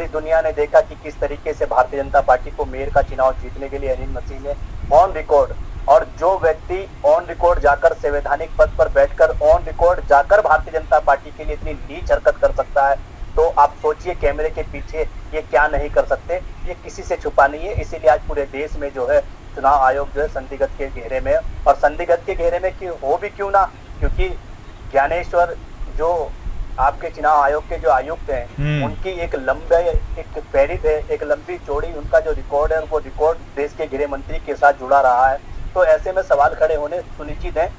पूरी दुनिया ने देखा कि किस तरीके से भारतीय जनता पार्टी को मेयर का चुनाव जीतने के लिए अनिल मसीह ने ऑन रिकॉर्ड, और जो व्यक्ति ऑन रिकॉर्ड जाकर संवैधानिक पद पर बैठकर ऑन रिकॉर्ड जाकर भारतीय जनता पार्टी के लिए इतनी नीच हरकत कर सकता है, तो आप सोचिए कैमरे के पीछे ये क्या नहीं कर सकते। ये किसी से छुपा नहीं है। इसीलिए आज पूरे देश में जो है चुनाव आयोग जो है संदिग्ध के घेरे में, और संदिग्ध के घेरे में क्यों हो भी क्यों ना, क्योंकि ज्ञानेश्वर जो आपके चुनाव आयोग के जो आयुक्त हैं उनकी एक लंबे एक फेरित है, एक लंबी चौड़ी उनका जो रिकॉर्ड है वो रिकॉर्ड देश के गृह मंत्री के साथ जुड़ा रहा है। तो ऐसे में सवाल खड़े होने सुनिश्चित हैं।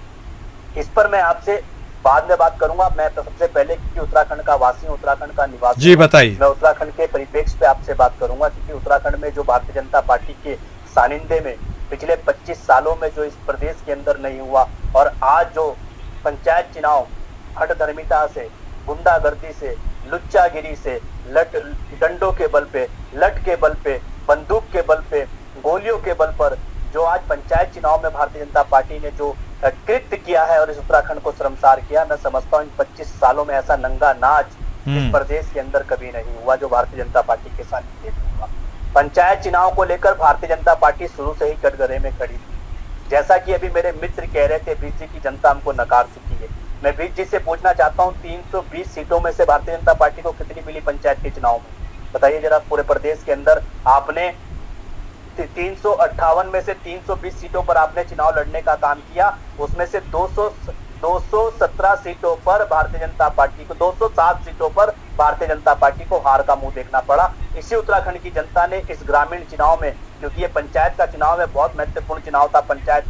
इस पर मैं आपसे बाद में बात करूंगा। मैं तो सबसे पहले, क्योंकि उत्तराखंड का वासी हूं, उत्तराखंड का निवासी जी बताइए। मैं उत्तराखंड के परिप्रेक्ष्य पे आपसे बात करूंगा, क्योंकि उत्तराखंड में जो भारतीय जनता पार्टी के सानिध्य में पिछले 25 सालों में जो इस प्रदेश के अंदर नहीं हुआ, और आज जो पंचायत चुनाव हठधर्मिता से, गुंडागर्दी से, लुच्चागिरी से, डंडों के बल पे, लठ के बल पे, बंदूक के बल पे, गोलियों के बल पर जो आज पंचायत चुनाव में भारतीय जनता पार्टी ने जो कृत्य किया है और इस उत्तराखंड को शर्मसार किया, मैं समझता हूँ इन 25 सालों में ऐसा नंगा नाच इस प्रदेश के अंदर कभी नहीं हुआ जो भारतीय जनता पार्टी के साथ हुआ। पंचायत चुनाव को लेकर भारतीय जनता पार्टी शुरू से ही कटघरे में खड़ी थी। जैसा कि अभी मेरे मित्र कह रहे थे, बीच की जनता हमको नकार चुकी है। मैं बीच जी से पूछना चाहता हूँ, 320 सीटों में से भारतीय जनता पार्टी को कितनी मिली पंचायत के चुनाव में? बताइए जरा। पूरे प्रदेश के अंदर आपने 358 में से 320 सीटों पर आपने चुनाव लड़ने का काम किया, उसमें से 217 सीटों पर भारतीय जनता पार्टी को, 207 सीटों पर भारतीय जनता पार्टी को हार का मुंह देखना पड़ा। इसी उत्तराखंड की जनता ने इस ग्रामीण चुनाव में, क्योंकि ये पंचायत का चुनाव है, बहुत महत्वपूर्ण चुनाव था पंचायत